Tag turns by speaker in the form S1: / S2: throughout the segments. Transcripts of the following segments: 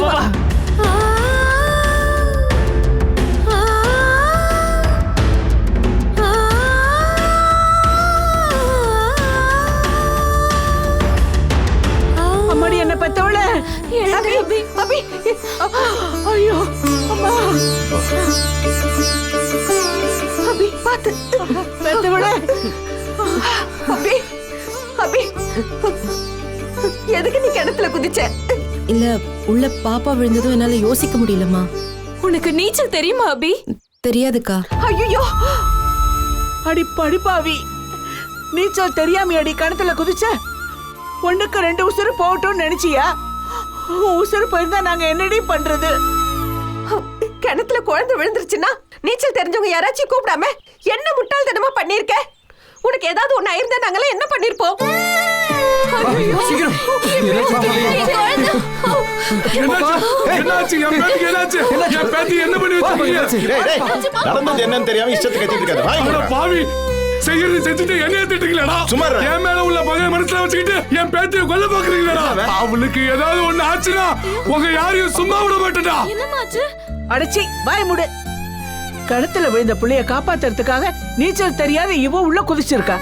S1: வா. அம்மாடி என்ன பெத்தவள? ஐயோ அம்மா. அபி பாத்து பெத்தவள. அபி அபி எதுக்கு நீ கிணத்துல குதிச்ச?
S2: இல்ல, உள்ள பாப்பா விழுந்ததும் என்னால யோசிக்க முடியலம்மா.
S3: உனக்கு நீச்சல் தெரியுமா அபி?
S2: தெரியாதுக்கா.
S1: ஐயோ அடி படிப்பாவி, நீச்சல் தெரியாம அடி கிணத்துல குதிச்ச? ஒண்ணுக்கு 2 உசுறு போட்டோம்னு நினைச்சியா? உசுறு போயிருந்தா நாங்க என்னடி பண்றது? கிணத்துல குழந்தை விழுந்துருச்சுன்னா நீச்சல் தெரிஞ்சவங்க யாராச்சும் கூப்பிடாம என்ன முட்டாள்தனமா பண்ணிருக்க? உனக்கு ஏதாவது ஒண்ணு ஆயிருந்தா நாங்களே என்ன பண்ணிருப்போம்?
S4: என்னன்னு தெரியாம இஷ்டத்துக்கு கத்திட்டு இருக்காது.
S5: செய்யறது செஞ்சுட்டு என்ன திட்டுங்களா? சும்மா என் மேல உள்ள பகை மனசுல வச்சுக்கிட்டு என் பேத்தியை கொல்ல பாக்குறீங்களா? அவளுக்கு ஏதாவது ஒண்ணு ஆச்சுன்னா உங்க யாரையும் சும்மா விட மாட்டேடா.
S3: என்னமாச்சு?
S1: அடச்சி வாய் மூடு. கழுத்துல விழுந்த புள்ளைய காப்பாத்துறதுக்காக நீச்சல் தெரியாத இவ உள்ள குதிச்சிருக்கா.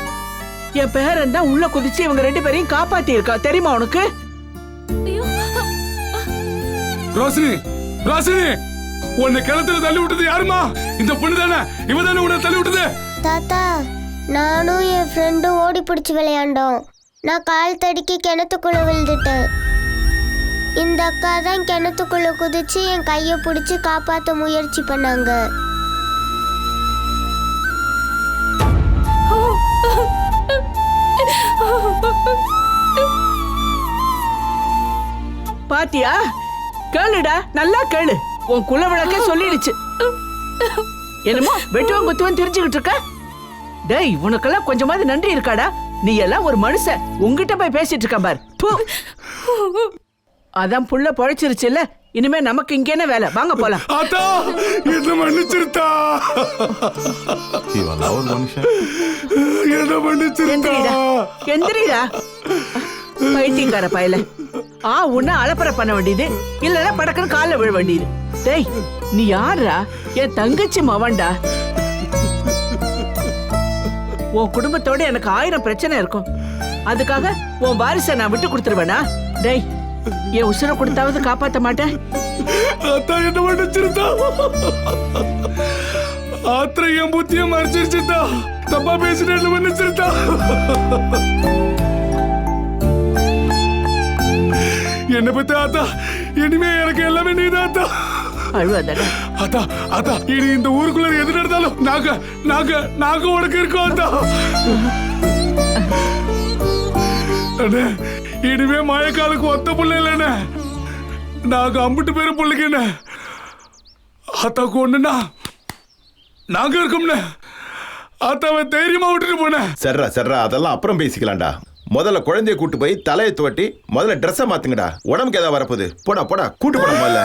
S1: என் பேரன் தான் உள்ள குதிச்சு இவங்க 2 பேரையும் காப்பாத்தி இருக்கா. தெரியுமா உனக்கு?
S5: ரோஷினி, ரோஷினி, உன்னை கிணத்துல தள்ளி விட்டது யாருமா? இந்த பொண்ணு தானே? இவ தானே உன்னை தள்ளி விட்டது?
S6: தாத்தா, நானும் என் ஃப்ரெண்டும் ஓடி பிடிச்சி விளையாண்டோம். நான் கால் தடுக்கி கிணத்துக்குள்ள விழுந்துட்டேன். இந்த அக்கா தான் கிணத்துக்குள்ள குதிச்சு என் கையை பிடிச்சி காப்பாற்ற முயற்சி பண்ணாங்க.
S1: பாத்தியா? கேளுடா, நல்லா கேளு. உன் குல விளக்க சொல்லிடுச்சு. என்னமோ வெட்டுவன் குத்துவன் தெரிஞ்சுக்கிட்டு இருக்க? டேய், உனக்கெல்லாம் கொஞ்சமாவது நன்றி இருக்காடா? நீ எல்லாம் ஒரு மனுஷன். உங்ககிட்ட போய் பேசிட்டு இருக்க பார். அதான் புள்ள பொழைச்சிருச்சு இல்ல? இனிமே நமக்கு இங்க என்ன வேலை? வாங்க போலாம்.
S5: ஆத்தா, என்ன மன்னிச்சிருத்தா.
S4: இவளா ஒரு மனுஷன்.
S5: என்ன மன்னிச்சிருத்தா.
S1: எந்திரிடா பைத்தியக்கார பயல. உன்ன அலப்பற பண்ண வேண்டியது இல்லன்னா படக்குன்னு கால்ல விழ வேண்டியது. டேய், நீ யாரா? என் தங்கச்சி மவன்டா. உன் குடும்பத்தோட எனக்கு 1000 பிரச்சனை இருக்கும். அதுக்காக உன் வாரிசை நான் விட்டு கொடுத்துருவேனா? டேய், என் உசுரை கொடுத்தாவது காப்பாத்த மாட்டேன்.
S5: ஆத்தா, என்ன மன்னிச்சிருத்தா. ஆத்திர என் புத்திய மறைச்சிருச்சுதா. தப்பா பேசிட்டு என்ன மன்னிச்சிருத்தா. என்ன பத்தி ஆத்தா, இனிமே எனக்கு எல்லாமே நீதாத்தா.
S1: அழுவாதடா.
S5: ஆத்தா, ஆத்தா, இனி இந்த ஊருக்குள்ள எது நடந்தாலும் நாங்க உனக்கு இருக்கோம் ஆத்தா. அண்ணே, இனிமே மழைக்காலுக்கு ஒத்த புள்ள இல்லைண்ணே. நாங்க அம்பிட்டு பேரும் பிள்ளைக்கு என்ன ஆத்தாக்கு ஒண்ணுன்னா நாங்க இருக்கோம்ண்ணே. ஆத்தாவை தைரியமா விட்டுட்டு போனேன்.
S4: சர்ரா அதெல்லாம் அப்புறம் பேசிக்கலாம்டா. முதல்ல குழந்தைய கூட்டு போய் தலையை துவட்டி முதல்ல ட்ரெஸ்ஸை மாத்துங்கடா. உடம்புக்கு ஏதாவது வரப்போகுது. போடா கூட்டு போட முதல்ல.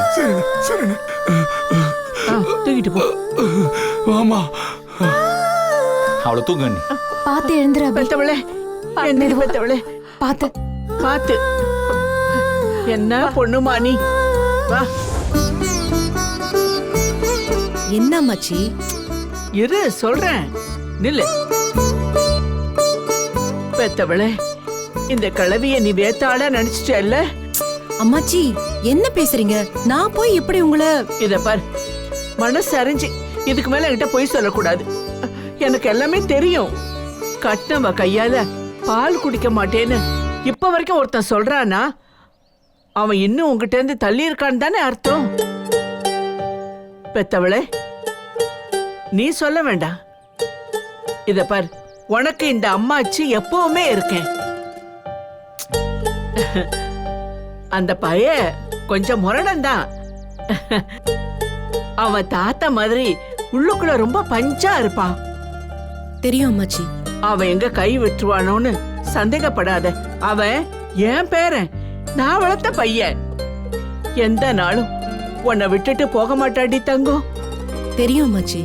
S1: தூக்கிட்டு போ.
S5: ஆமா,
S4: அவளை தூங்க.
S3: பாத்து எழுந்துற
S1: பெத்தவளே, என்ன பெத்தவளே, பாத்து. என்ன பொண்ணுமா நீ? வா.
S2: என்ன மச்சி?
S1: இரு சொல்றேன், நில்லு. பெத்தவளே, இந்த கிழவிய நீ வேத்தாள நினைச்சிட்டல்ல?
S2: அம்மாச்சி, என்ன பேசுறீங்க? நான் போய் எப்படி உங்களை?
S1: இத பார், மனசு அறிஞ்சு இதுக்கு மேல என்கிட்ட போய் சொல்லக்கூடாது. எனக்கு எல்லாமே தெரியும். கட்டினவ கையால பால் குடிக்க மாட்டேன்னு இப்ப வரைக்கும் ஒருத்தன் சொல்றானா, அவன் இன்னும் உங்ககிட்ட இருந்து தள்ளி இருக்கான்னு தானே அர்த்தம். பெத்தவளே, நீ சொல்ல வேண்டாம். இத பார், உனக்கு இந்த அம்மாச்சி எப்பவுமே இருக்கேன். அந்த பைய கொஞ்சம் முரடன் தான். அவன் தாத்தா மாதிரி உள்ளுக்குள்ள ரொம்ப பஞ்சா இருப்பான்.
S2: தெரியும் அம்மாச்சி.
S1: அவன் எங்க கை விட்டுருவானோன்னு சந்தேகப்படாத. அவன் என் பேரன், நான் வளர்த்த பையன். எந்த நாளும் உன்னை விட்டுட்டு போக மாட்டாடி தங்கம்.
S2: தெரியும் அம்மாச்சி.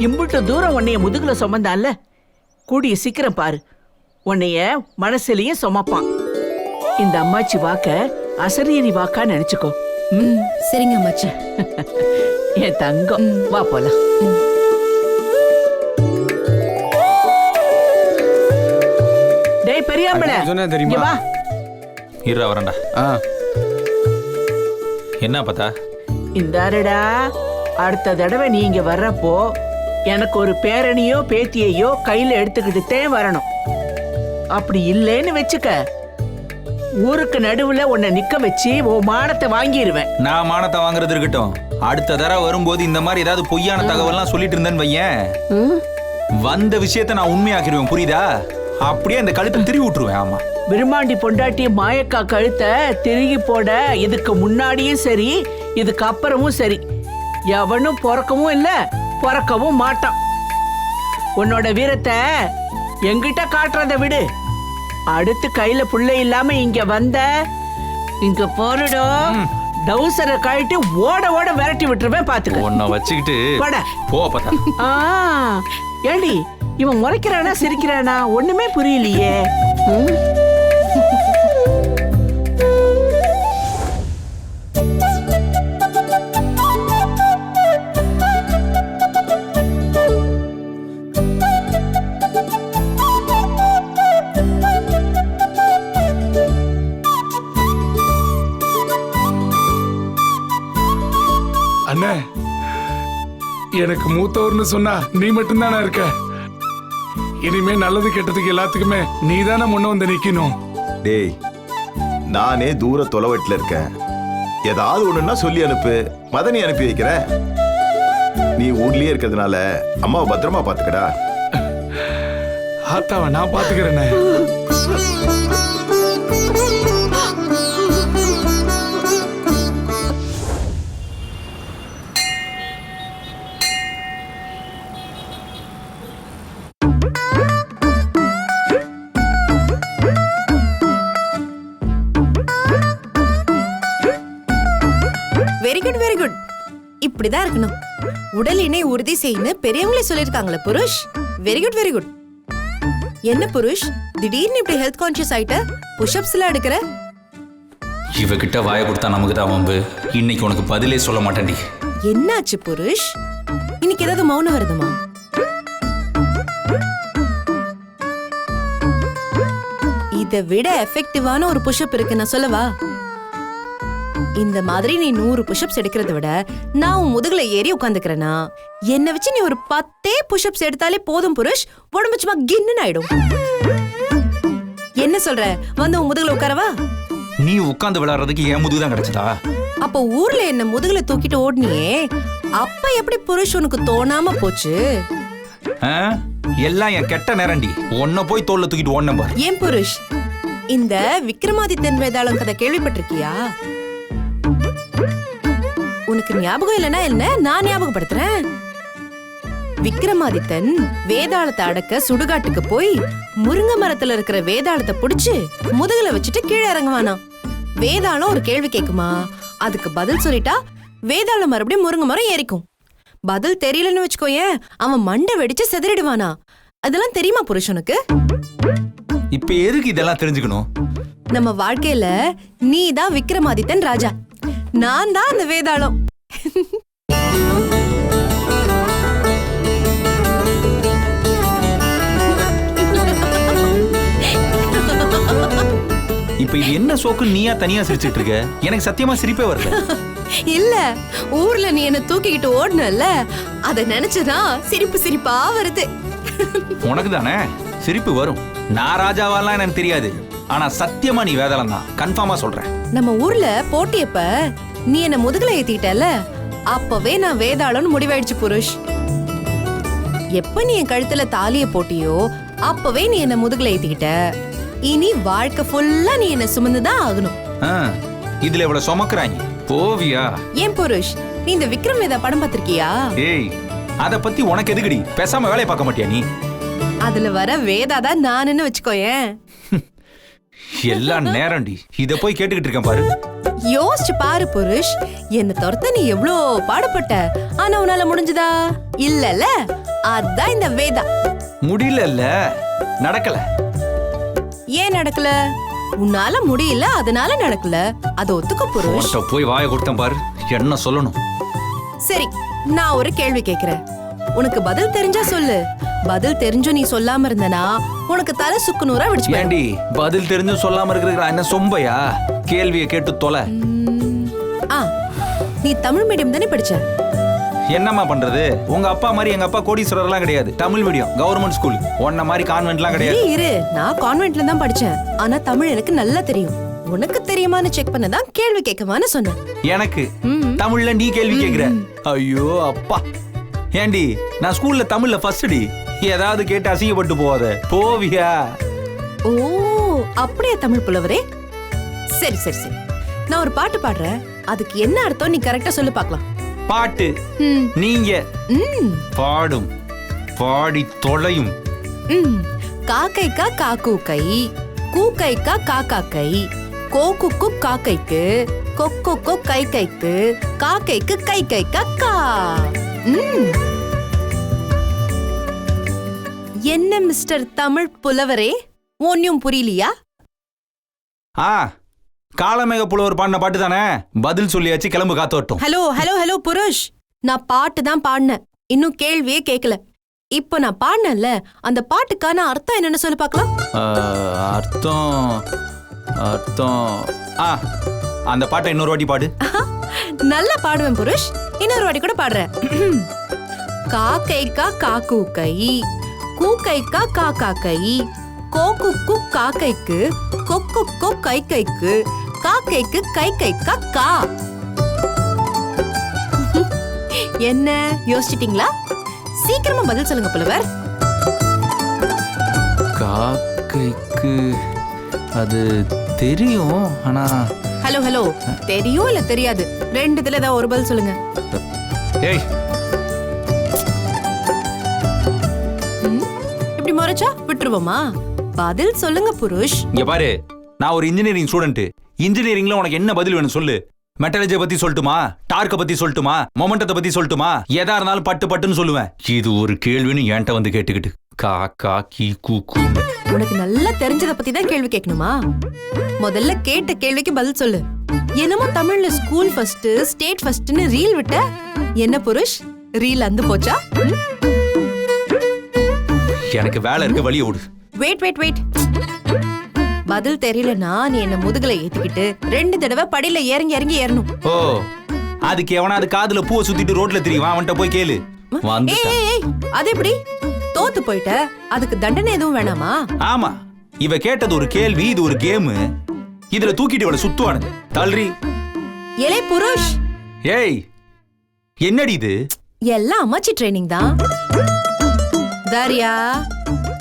S1: இம்புட்டு தூரம் உன்னைய முதுகுல சுமந்தான்ல, கூடிய சீக்கிரம் பாரு உன்னைய மனசுலயும் சுமப்பான். இந்த அம்மாச்சி வாக்க அசரீரி வாக்கா நினைச்சுக்கோ.
S2: சரிங்க அம்மாச்சி.
S1: என் தங்கம், வா போலாம். டேய் பெரியாம்பள,
S7: சொன்னேன் தெரியுமா?
S1: வா.
S8: இருடா வரேன்டா. என்ன பார்த்தா?
S1: இந்தாருடா, அடுத்த தடவை நீங்க வர்றப்போ எனக்கு ஒரு பேரனியோ பேத்தியையோ கையில எடுத்துக்கிட்டுத்தே வரணும். அப்படி இல்லைன்னு வச்சுக்க, ஊருக்கு நடுவுல உன்னை நிக்க வச்சு உன் மானத்தை வாங்கிடுவேன்.
S8: நான் மானத்தை வாங்குறது இருக்கட்டும், அடுத்த தடவை வரும்போது இந்த மாதிரி ஏதாவது பொய்யான தகவல்லாம் சொல்லிட்டு இருந்தேன்னு வையேன், வந்த விஷயத்த நான் உண்மையாக்கிடுவேன், புரியுதா? அப்படியே அந்த கழுத்தை திருவி விட்டுருவேன். ஆமா,
S1: விருமாண்டி பொண்டாட்டி மாயக்கா கழுத்தை திருகி போட இதுக்கு முன்னாடியும் சரி இதுக்கு அப்புறமும் சரி எவனும் பிறக்கவும் இல்ல பிறக்கவும் மாட்டான். உன்னோட வீரத்தை எங்கிட்ட காட்டுறத விடு. அடுத்து கையில புள்ளை இல்லாம இங்க வந்த இங்க போறடோ, டவுசரை கழட்டி ஓட ஓட விரட்டி விட்டுருவேன், பாத்துக்க.
S8: உன்னை வச்சுக்கிட்டு
S1: போட.
S8: போ பார்த்தா.
S1: ஏண்டி இவன் முறைக்கிறானா சிரிக்கிறானா ஒண்ணுமே புரியலையே.
S5: அண்ணே, எனக்கு மூத்தவர்னு சொன்னா நீ மட்டும்தானே இருக்க. இனிமே நல்லது கெட்டதுக்கு எல்லாத்துக்குமே நீ தானே முன்ன வந்து நிக்கணும்.
S4: டேய், நானே தூர தொலைவட்டில் இருக்கேன். ஏதாவது ஒண்ணுன்னா சொல்லி அனுப்பு, மதனி அனுப்பி வைக்கிறேன். நீ ஊர்லயே இருக்கிறதுனால அம்மாவை பத்திரமா பாத்துக்கடா.
S5: ஆத்தாவை நான் பாத்துக்கிறேனே.
S2: Very good very good. இப்படிதான் இருக்கணும். உடல் இணை உறுதி செய்யணும் பெரியவங்களே சொல்லிருக்காங்களே Purush. Very good very good. என்ன புருஷ், திடீர்னு இப்படி ஹெல்த் கான்ஷியஸ் ஆயிட்ட? புஷ்அப்ஸ் எல்லாம் எடுக்கிற?
S8: இவகிட்ட வாயை கொடுத்தா நமக்கு தான் வம்பு. இன்னைக்கு உனக்கு பதிலே சொல்ல மாட்டேன்டி.
S2: என்னாச்சு புருஷ்? இன்னைக்கு ஏதாவது மௌனம் வருதுமா? இதை விட எஃபெக்டிவான ஒரு புஷ்அப் இருக்கு, நான் சொல்லவா? இந்த மாதிரி நீ 100 புஷ்அப்ஸ் எடுக்கிறத விட நான் உன் முதுகுல ஏறி உட்காந்துக்கிறேனா, என்ன வச்சு நீ ஒரு 10 புஷ்அப்ஸ் எடுத்தாலே போதும் புருஷ். உடம்பு சும்மா கின்னு ஆயிடும். என்ன சொல்ற? வந்து உன் முதுகுல உட்காரவா?
S8: நீ உட்கார்ந்து விளையாடுறதுக்கு என் முதுகு தான் கிடைச்சதா?
S2: அப்ப ஊர்ல என்ன முதுகுல தூக்கிட்டு ஓடுனியே, அப்ப எப்படி புருஷ் உனக்கு தோணாம போச்சு?
S8: எல்லாம் என் கெட்ட நேரண்டி. உன்னை போய் தோல்ல தூக்கிட்டு ஓடணும் பாரு.
S2: ஏன் புருஷ், இந்த விக்ரமாதித்தன் வேதாளம் கதை கேள்விப்பட்டிருக்கியா? உனக்கு ஞாபகம் இல்லைன்னா என்ன, நான் ஞாபகப்படுத்துறேன். விக்ரமாதித்தன் வேதாளத்தை அடக்க சுடுகாட்டுக்கு போய் முருங்கை மரத்துல இருக்கிற வேதாளத்தை புடிச்சு முதுகுல வச்சுட்டு கீழே இறங்குவானா. வேதாளம் ஒரு கேள்வி கேக்குமா, அதுக்கு பதில் சொல்லிட்டா வேதாளம் மறுபடியும் முருங்கை மரம் ஏறிக்கும். பதில் தெரியலன்னு வச்சுக்கோயேன், அவன் மண்டை வெடிச்சு செதறிடுவானா. அதெல்லாம் தெரியுமா புருஷனுக்கு?
S8: இப்ப எதுக்கு இதெல்லாம் தெரிஞ்சுக்கணும்?
S2: நம்ம வாழ்க்கையில நீ தான் விக்ரமாதித்தன் ராஜா, நான் தான் அந்த வேதாளம்.
S8: இப்ப இது என்ன சோக்கு நீயா தனியா சிரிச்சிட்டு இருக்க? எனக்கு சத்தியமா சிரிப்பே வரல.
S2: இல்ல, ஊர்ல நீ என்ன தூக்கிக்கிட்டு ஓடுனல்ல, அத நினைச்சுதான் சிரிப்பு சிரிப்பா வருது.
S8: உனக்கு தானே சிரிப்பு வரும். நான் ராஜாவாலாம் எனக்கு தெரியாது, ஆனா சத்தியமா நீ வேதாளம் தான், கன்ஃபார்மா சொல்றேன்.
S2: நம்ம ஊர்ல போட்டியப்ப நீ என்ன முதுகுல ஏத்திட்டல, அப்பவே நான் வேதாளம்னு முடிவாயிடுச்சு புருஷ். எப்ப நீ என் கழுத்துல தாலிய போட்டியோ அப்பவே நீ என்ன முதுகுல ஏத்திக்கிட்ட. இனி வாழ்க்கை ஃபுல்லா நீ என்ன சுமந்துதான் ஆகணும்.
S8: இதுல எவ்வளவு சுமக்குறாங்க போவியா?
S2: ஏன் புருஷ், நீ இந்த விக்ரம் வேதா படம் பாத்திருக்கியா?
S8: ஏய், அத பத்தி உனக்கு எதுக்குடி? பேசாம வேலையை பார்க்க மாட்டியா நீ?
S2: அதுல வர வேதாதான் நானுன்னு வச்சுக்கோயேன்.
S8: எல்லாம் நேரம்டி, இத போய் கேட்டுக்கிட்டு இருக்கேன் பாரு.
S2: யோசிச்சு பாரு புருஷ், என்ன துரத்த நீ எவ்வளோ பாடுபட்ட, ஆனா உன்னால முடிஞ்சதா? இல்லல, அதான் இந்த வேதா.
S8: முடியல, நடக்கல.
S2: ஏன் நடக்கல? உன்னால முடியல அதனால நடக்கல அத ஒத்துக்க புருஷ்.
S8: உன்கிட்ட போய் வாயை கொடுத்தேன் பாரு, என்ன சொல்லணும்?
S2: சரி, நான் ஒரு கேள்வி கேக்குறேன். உனக்கு பதில் தெரிஞ்சா சொல்லு. பதில் தெரிஞ்சும் நீ சொல்லாம இருந்தனா உனக்கு தலை சுக்கு நூறா விடுச்சு.
S8: ஏண்டி பதில் தெரிஞ்சும் சொல்லாம இருக்கிற என்ன சொம்பையா? கேள்வியை கேட்டு தொலை.
S2: நீ தமிழ் மீடியம் தானே படிச்ச?
S8: என்னம்மா பண்றது? உங்க அப்பா மாதிரி எங்க அப்பா கோடீஸ்வரர்லாம் கிடையாது. Tamil medium, government school. உன்ன மாதிரி கான்வென்ட்லாம் கிடையாது.
S2: இரு, நான் கான்வென்ட்ல தான் படிச்சேன். ஆனா தமிழ் எனக்கு நல்லா தெரியும். உனக்கு தெரியுமான்னு செக் பண்ணதான் கேள்வி கேட்கவான்னு சொன்னேன்.
S8: எனக்கு தமிழ்ல நீ கேள்வி கேக்குற? ஐயோ அப்பா. ஏண்டி நான் ஸ்கூல்ல தமிழ்ல ஃபர்ஸ்ட் டி. ஏதாவது கேட்டு அசிங்கப்பட்டு போவாத. போவியா?
S2: ஓ, அப்படியே தமிழ் புலவரே. சரி சரி சரி, நான் ஒரு பாட்டு பாடுறேன். அதுக்கு என்ன அர்த்தம் நீ கரெக்டா சொல்லு பார்க்கலாம்.
S8: பாட்டு நீங்க பாடும் பாடி தொலையும்.
S2: காக்கைக்கா காக்கூக்கை, கூக்கைக்கா காக்காக்கை, கோக்குக்கு காக்கைக்கு, கொக்கொக்கோ கை கைக்கு, காக்கைக்கு கை கைக்கா கா. என்ன மிஸ்டர் தமிழ் புலவரே, ஒன்னும் புரியலையா?
S8: காலமேக புலவர் பாடின பாட்டு தானே? பதில் சொல்லியாச்சு, கிளம்பு காத்தோட்டம்.
S2: ஹலோ ஹலோ ஹலோ புருஷ், நான் பாட்டு தான் பாடினேன், இன்னும் கேள்வியே கேட்கல. இப்ப நான் பாடினேன்ல, அந்த பாட்டுக்கான அர்த்தம் என்னன்னு சொல்லி பார்க்கலாம்.
S8: அர்த்தம் அர்த்தம் அந்த பாட்டை இன்னொரு வாட்டி பாடு.
S2: நல்லா பாடுவேன் புருஷ், இன்னொரு வாட்டி கூட பாடுறேன். காக்கைக்கா காக்கூக்கை, கூக்கைக்கா காக்காக்கை, கோக்குக்கு காக்கைக்கு, கொக்குக்கு கை கைக்கு, காக்கைக்கு கை கைக்கா கா. என்ன யோசிச்சிட்டீங்களா? சீக்கிரமா பதில் சொல்லுங்க புலவர்.
S8: காக்கைக்கு அது தெரியும், ஆனா
S2: ஹலோ ஹலோ, தெரியும் இல்ல தெரியாது, ரெண்டுத்துல ஏதாவது ஒரு பதில் சொல்லுங்க.
S8: ஏய்,
S2: இப்படி முறைச்சா விட்டுருவோமா? பதில் சொல்லுங்க புருஷ்.
S8: இங்க பாரு, நான் ஒரு இன்ஜினியரிங் ஸ்டூடெண்ட். இன்ஜினியரிங்ல உனக்கு என்ன பதில் வேணும் சொல்லு. மெட்டலஜியை பத்தி சொல்லட்டுமா, டார்க்க பத்தி சொல்லட்டுமா, மொமெண்டத்தை பத்தி சொல்லட்டுமா? எதா இருந்தாலும் பட்டு பட்டுன்னு சொல்லுவேன். இது ஒரு கேள்வின்னு என்கிட்ட வந்து கேட்டுக்கிட்டு காக்கா கீ கூக்கு.
S2: உனக்கு நல்லா தெரிஞ்சத பத்தி தான் கேள்வி கேட்கணுமா? முதல்ல கேட்ட கேள்விக்கு பதில் சொல்லு. என்னமோ தமிழ்ல ஸ்கூல் ஃபர்ஸ்ட், ஸ்டேட் ஃபர்ஸ்ட்னு ரீல் விட்ட. என்ன புருஷ், ரீல் அந்து போச்சா?
S8: எனக்கு வேலை இருக்க, வழிய விடு.
S2: வெயிட் வெயிட் வெயிட், பதில் தெரியலனா நீ என்ன முதுகுல ஏத்திக்கிட்டு 2 தடவை படியில இறங்கி இறங்கி ஏறணும்.
S8: ஓ, அதுக்கு எவனாவது காதுல பூவை சுத்திட்டு ரோட்ல திரிவான், அவன்கிட்ட போய் கேளு.
S2: அது எப்படி? தோத்து போயிட்ட, அதுக்கு தண்டனை எதுவும் வேணாமா?
S8: ஆமா, இவ கேட்டது ஒரு கேள்வி, இது ஒரு கேம். இதுல தூக்கிட்டு இவள சுத்துவானுங்க. தள்ளுறி.
S2: ஏலே புருஷ்.
S8: ஏய், என்னடி இது?
S2: எல்லாம் அம்மாச்சி ட்ரைனிங் தான். தாரியா,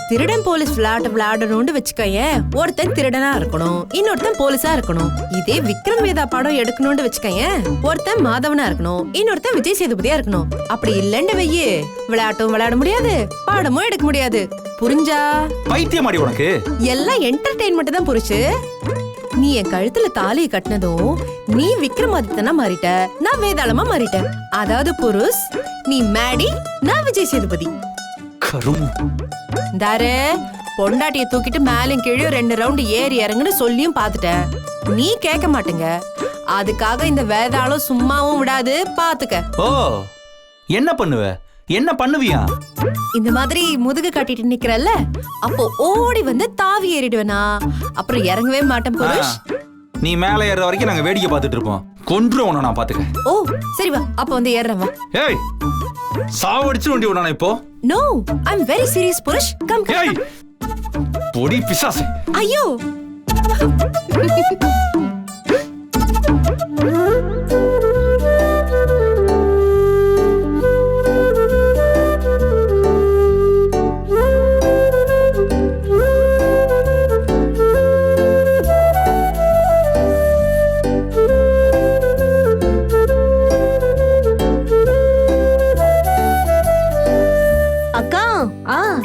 S2: திருடன் போலீஸ் விளையாடணும்னு வச்சுக்கயேன். ஒருத்தன் திருடனா இருக்கணும், இன்னொருத்தன் போலீஸா இருக்கணும். இதே விக்ரம் வேதா படம் எடுக்கணும்னு வச்சுக்கயேன். ஒருத்தன் மாதவனா இருக்கணும், இன்னொருத்தன் விஜய் சேதுபதியா இருக்கணும். அப்படி இல்லன்னு வையே, விளையாட்டும் விளையாட முடியாது, பாடமும் எடுக்க முடியாது. புரிஞ்சா?
S8: பைத்தியமாடி உனக்கு.
S2: எல்லாம் என்டர்டெயின்மெண்ட் தான் புரிச்சு. நீ என் கழுத்துல தாலியை கட்டினதும் நீ விக்ரமாதித்தனா மாறிட்ட, நான் வேதாளமா மாறிட்டேன். அதாவது புருஷ், நீ மேடி, நான் விஜய் சேதுபதி. தாரு, பொண்டாட்டிய தூக்கிட்டு மேலும் கீழே 2 ரவுண்ட் ஏறி இறங்குன்னு சொல்லியும் பாத்துட்டேன். நீ கேட்க மாட்டேங்க. அதுக்காக இந்த வேதாளம் சும்மாவும் விடாது, பாத்துக்க.
S8: ஓ, என்ன பண்ணுவ? என்ன பண்ணுவியா?
S2: இந்த மாதிரி முதுகு காட்டிட்டு நிக்கிறல்ல, அப்போ ஓடி வந்து தாவி ஏறிடுவேனா, அப்புறம் இறங்கவே மாட்டேன் புருஷ்.
S8: நீ மேல ஏற வரைக்கும் நாங்க வேடிக்கை பார்த்துட்டு இருப்போம். கொன்றுவோம், நான் பாத்துக்க.
S2: ஓ சரி வா, அப்ப வந்து ஏறேன் வா.
S8: ஏய், சாவடிச்சு வண்டி விடானா இப்போ?
S2: No, I am very serious Purush. Come come.
S8: ஏய், பொடி பிசாசே.
S2: ஐயோ.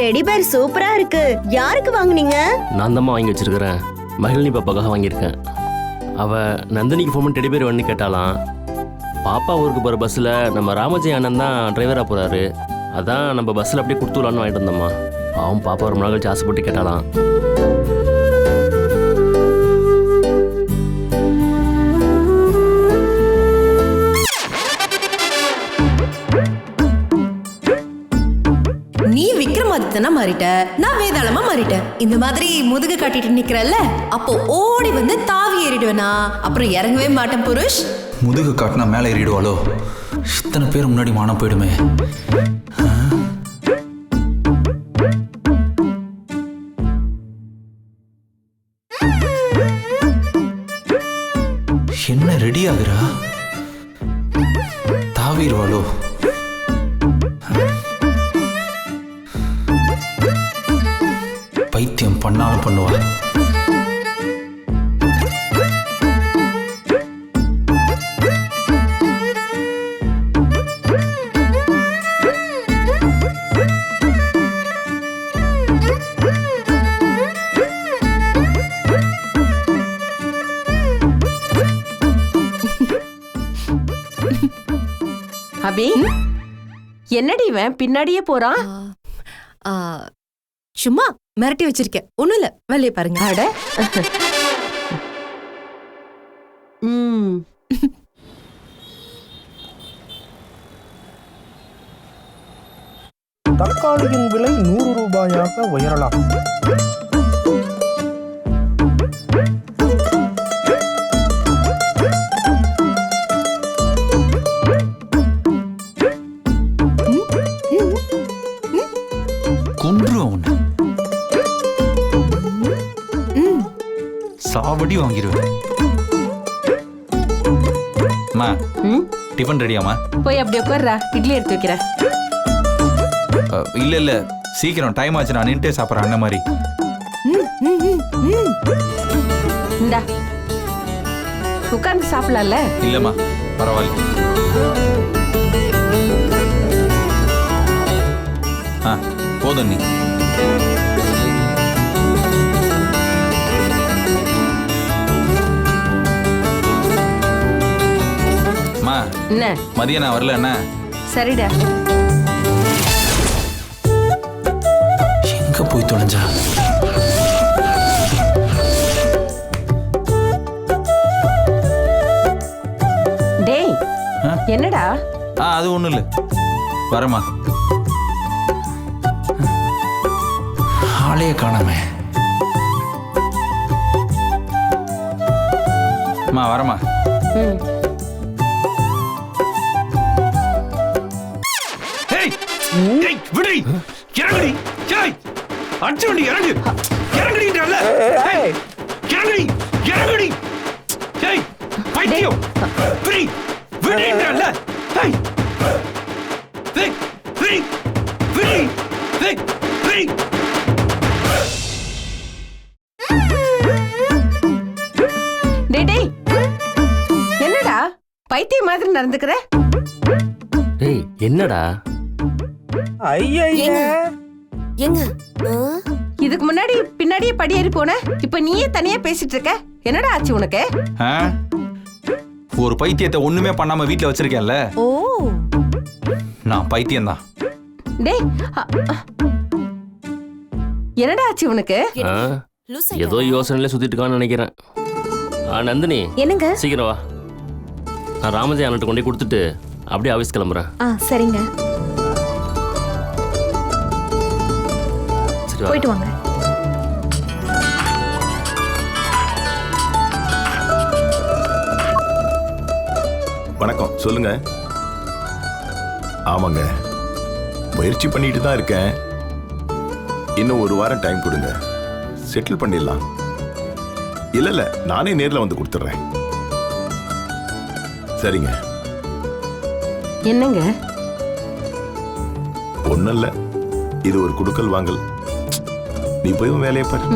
S7: டெடி பேர் சூப்பரா இருக்கு. யாருக்கு வாங்குனீங்க?
S9: நான் தான் வாங்கி வச்சிருக்கிறேன். மகிழினி பாப்பாக்காக வாங்கியிருக்கேன். அவ நந்தினிக்கு ஃபோன் டெடி பேர் வந்து கேட்டாலாம். பாப்பா ஊருக்கு போகிற பஸ்ஸில் நம்ம ராமஜெய அண்ணன் தான் டிரைவராக போகிறாரு. அதான் நம்ம பஸ்ஸில் அப்படியே கொடுத்துலான்னு வாங்கிட்டு வந்தோம்மா. அவன் பாப்பா ரொம்ப நாள் கழிச்சு ஆசைப்பட்டு கேட்டாலாம்.
S2: பக்தனா மாறிட்ட, நான் வேதாளமா மாறிட்டேன். இந்த மாதிரி முதுகு காட்டிட்டு நிக்கிறல்ல, அப்போ ஓடி வந்து தாவி ஏறிடுவேனா? அப்புறம் இறங்கவே மாட்டேன் புருஷ்.
S8: முதுகு காட்டினா மேலே ஏறிடுவாளோ? இத்தனை பேர் முன்னாடி மானம் போயிடுமே. என்ன ரெடி ஆகுறா? தாவிடுவாளோ? பைத்தியம் பண்ணாலும் பண்ணுவா.
S10: அபி, என்னடி இவன் பின்னாடியே போறான்?
S2: சும்மா மிரட்டி வச்சிருக்கேன், ஒண்ணும் இல்ல, வேலையை பாருங்க.
S10: அட
S11: தக்காளியின் விலை 100 ரூபாயாக உயரலாம்.
S8: சாவடி வாங்கிடுவேன். டிஃபன் ரெடியாமா?
S10: போய் அப்படி உட்கார்றா, இட்லி எடுத்து வைக்கிறேன்.
S8: இல்ல இல்ல, சீக்கிரம் டைம் ஆச்சு, நான் நின்ட்டே சாப்பிட்றேன் அண்ணன் மாதிரி.
S10: இந்தா உட்கார்ந்து சாப்பிடலாம்ல?
S8: இல்லம்மா பரவாயில்ல. போதும் நீ.
S10: என்ன
S8: மதியம் நான் வரல. என்ன
S10: சரிடா.
S8: எங்க போய் தொலைஞ்சா?
S10: டேய் என்னடா?
S8: அது ஒண்ணும் இல்ல, வரமா. ஆளைய காணாமே. வரமா. விடு, இறங்குடி. அடிச்சுடி, இறங்கு. இறங்குடின்றல்ல, இறங்குடி, இறங்குடி. பைத்தியம், விடு, விடுன்றல்ல.
S10: என்னடா பைத்தியம் மாதிரி நடந்துக்கிற?
S9: டேய் என்னடா?
S2: எங்க
S10: இதுக்கு முன்னாடி பின்னாடியே படி ஏறி போன, இப்ப நீயே தனியா பேசிட்டு இருக்க. என்னடா ஆச்சு உனக்கு?
S8: ஒரு பைத்தியத்தை ஒண்ணுமே பண்ணாம வீட்டுல வச்சிருக்கேன்ல.
S2: ஓ,
S8: நான் பைத்தியம் தான்.
S10: டேய் என்னடா ஆச்சு உனக்கு?
S9: ஏதோ யோசனையில சுத்திட்டு இருக்கான்னு நினைக்கிறேன். நந்தினி,
S3: என்னங்க?
S9: சீக்கிரம் வா. நான் ராமஜெய அண்ணன் கொண்டு கொடுத்துட்டு அப்படியே ஆஃபீஸ் கிளம்புறேன்.
S3: சரிங்க, போயிட்டு வாங்க.
S4: வணக்கம், சொல்லுங்க. ஆமாங்க, முயற்சி பண்ணிட்டு தான் இருக்கேன். இன்னும் ஒரு வாரம் டைம் கொடுங்க, செட்டில் பண்ணிடலாம். இல்ல நானே நேர்ல வந்து கொடுத்துட்றேன். சரிங்க.
S10: என்னங்க?
S4: ஒண்ணும் இல்ல, இது ஒரு குடுக்கல் வாங்கல். நீ போய் வேலையை பாரு.